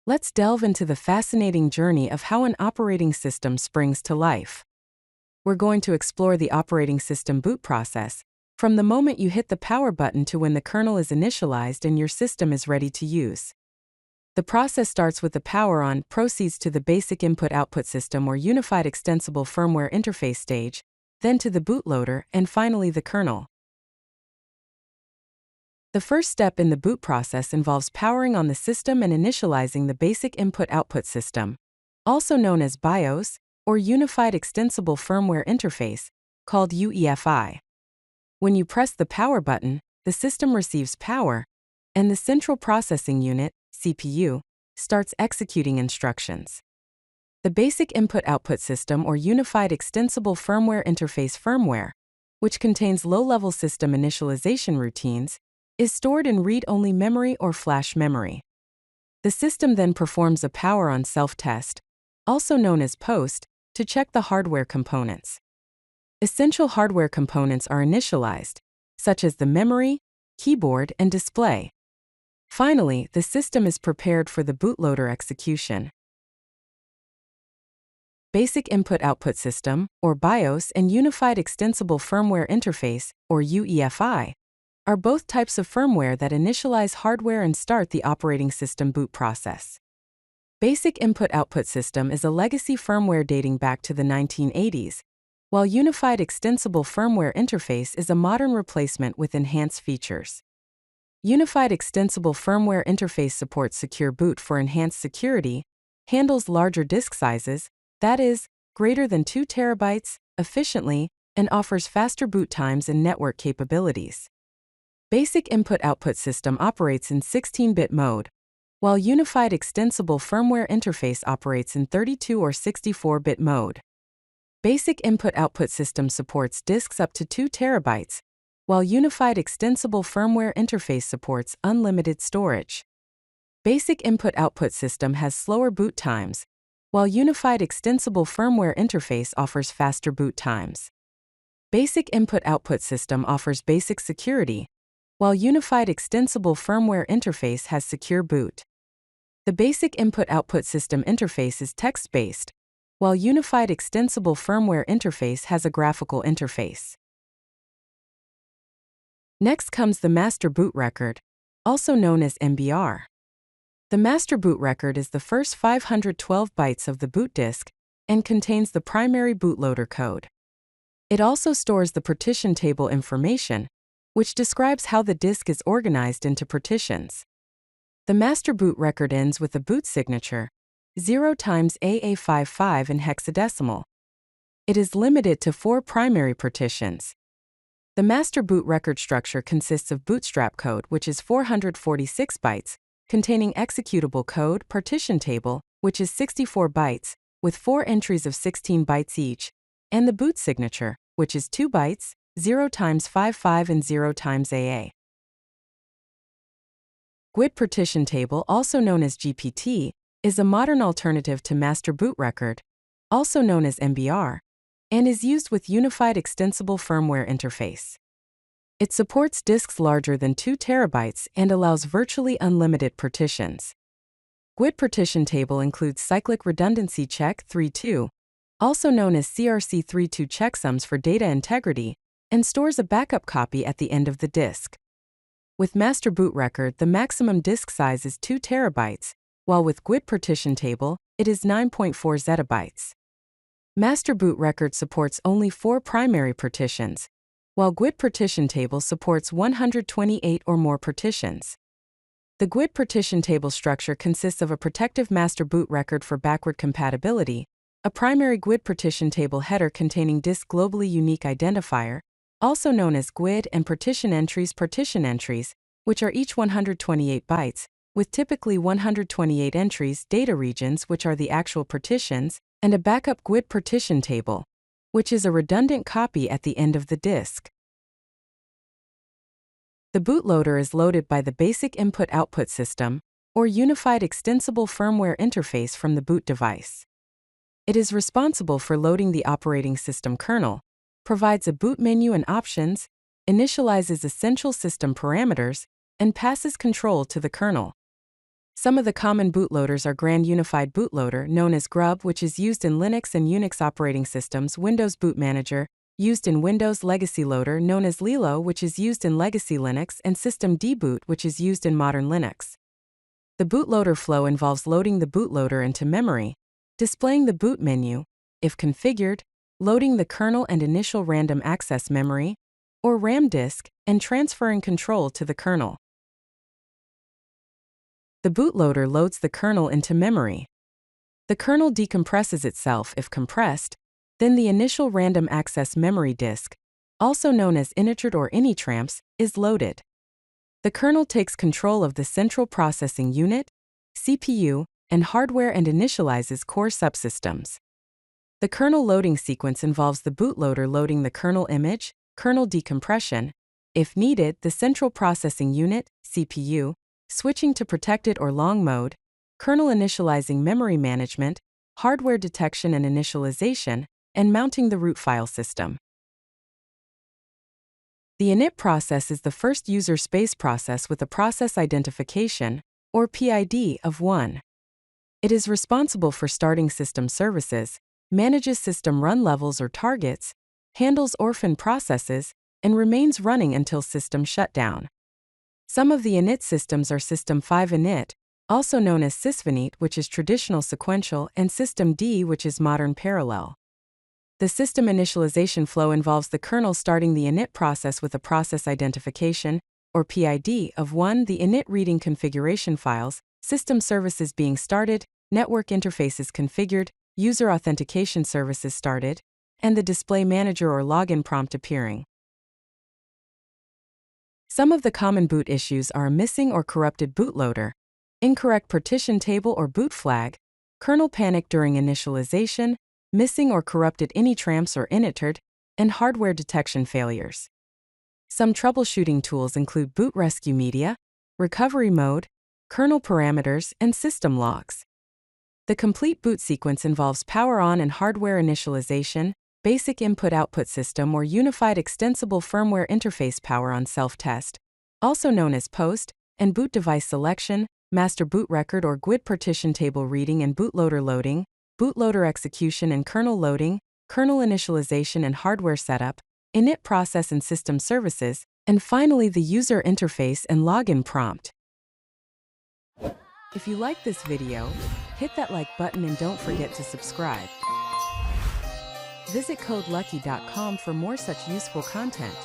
Let's delve into the fascinating journey of how an operating system springs to life. We're going to explore the operating system boot process, from the moment you hit the power button to when the kernel is initialized and your system is ready to use. The process starts with the power on, proceeds to the basic input-output system or unified extensible firmware interface stage, then to the bootloader, and finally the kernel. The first step in the boot process involves powering on the system and initializing the basic input-output system, also known as BIOS, or Unified Extensible Firmware Interface, called UEFI. When you press the power button, the system receives power, and the Central Processing Unit, CPU, starts executing instructions. The basic input-output system or Unified Extensible Firmware Interface firmware, which contains low-level system initialization routines, is stored in read-only memory or flash memory. The system then performs a power-on self-test, also known as POST, to check the hardware components. Essential hardware components are initialized, such as the memory, keyboard, and display. Finally, the system is prepared for the bootloader execution. Basic Input-Output System, or BIOS, and Unified Extensible Firmware Interface, or UEFI, are both types of firmware that initialize hardware and start the operating system boot process. Basic Input-Output System is a legacy firmware dating back to the 1980s, while Unified Extensible Firmware Interface is a modern replacement with enhanced features. Unified Extensible Firmware Interface supports secure boot for enhanced security, handles larger disk sizes, that is, greater than 2 terabytes, efficiently, and offers faster boot times and network capabilities. Basic Input-Output System operates in 16-bit mode, while Unified Extensible Firmware Interface operates in 32 or 64-bit mode. Basic Input-Output System supports disks up to 2 terabytes, while Unified Extensible Firmware Interface supports unlimited storage. Basic Input-Output System has slower boot times, while Unified Extensible Firmware Interface offers faster boot times. Basic Input-Output System offers basic security, while Unified Extensible Firmware Interface has secure boot. The Basic Input-Output System interface is text-based, while Unified Extensible Firmware Interface has a graphical interface. Next comes the Master Boot Record, also known as MBR. The Master Boot Record is the first 512 bytes of the boot disk and contains the primary bootloader code. It also stores the partition table information, which describes how the disk is organized into partitions. The Master Boot Record ends with a boot signature, 0xAA55 in hexadecimal. It is limited to 4 primary partitions. The Master Boot Record structure consists of bootstrap code, which is 446 bytes, containing executable code, partition table, which is 64 bytes, with 4 entries of 16 bytes each, and the boot signature, which is 2 bytes, 0x55 and 0xAA. GUID Partition Table, also known as GPT, is a modern alternative to Master Boot Record, also known as MBR, and is used with Unified Extensible Firmware Interface. It supports disks larger than 2 terabytes and allows virtually unlimited partitions. GUID Partition Table includes cyclic redundancy check 3.2, also known as CRC 3.2 checksums for data integrity, and stores a backup copy at the end of the disk. With Master Boot Record, the maximum disk size is 2 terabytes, while with GUID Partition Table, it is 9.4 zettabytes. Master Boot Record supports only 4 primary partitions, while GUID Partition Table supports 128 or more partitions. The GUID Partition Table structure consists of a protective Master Boot Record for backward compatibility, a primary GUID Partition Table header containing disk globally unique identifier, also known as GUID, and partition entries, which are each 128 bytes, with typically 128 entries, data regions, which are the actual partitions, and a backup GUID partition table, which is a redundant copy at the end of the disk. The bootloader is loaded by the Basic Input-Output System, or Unified Extensible Firmware Interface from the boot device. It is responsible for loading the operating system kernel, provides a boot menu and options, initializes essential system parameters, and passes control to the kernel. Some of the common bootloaders are Grand Unified Bootloader, known as GRUB, which is used in Linux and Unix operating systems, Windows Boot Manager, used in Windows, Legacy Loader, known as Lilo, which is used in Legacy Linux, and System Deboot, which is used in modern Linux. The bootloader flow involves loading the bootloader into memory, displaying the boot menu, if configured, loading the kernel and initial random access memory, or RAM disk, and transferring control to the kernel. The bootloader loads the kernel into memory. The kernel decompresses itself if compressed, then the initial random access memory disk, also known as init or initramps, is loaded. The kernel takes control of the central processing unit, CPU, and hardware and initializes core subsystems. The kernel loading sequence involves the bootloader loading the kernel image, kernel decompression, if needed, the central processing unit, CPU, switching to protected or long mode, kernel initializing memory management, hardware detection and initialization, and mounting the root file system. The init process is the first user space process with a process identification, or PID, of 1. It is responsible for starting system services, manages system run levels or targets, handles orphan processes, and remains running until system shutdown. Some of the init systems are System 5 init, also known as sysvinit, which is traditional sequential, and System D, which is modern parallel. The system initialization flow involves the kernel starting the init process with a process identification, or PID, of 1, the init reading configuration files, system services being started, network interfaces configured, user authentication services started, and the display manager or login prompt appearing. Some of the common boot issues are a missing or corrupted bootloader, incorrect partition table or boot flag, kernel panic during initialization, missing or corrupted initramps or initd, and hardware detection failures. Some troubleshooting tools include boot rescue media, recovery mode, kernel parameters, and system logs. The complete boot sequence involves power on and hardware initialization, basic input-output system or unified extensible firmware interface power on self-test, also known as post, and boot device selection, master boot record or GUID partition table reading and bootloader loading, bootloader execution and kernel loading, kernel initialization and hardware setup, init process and system services, and finally the user interface and login prompt. If you like this video, hit that like button and don't forget to subscribe. Visit codelucky.com for more such useful content.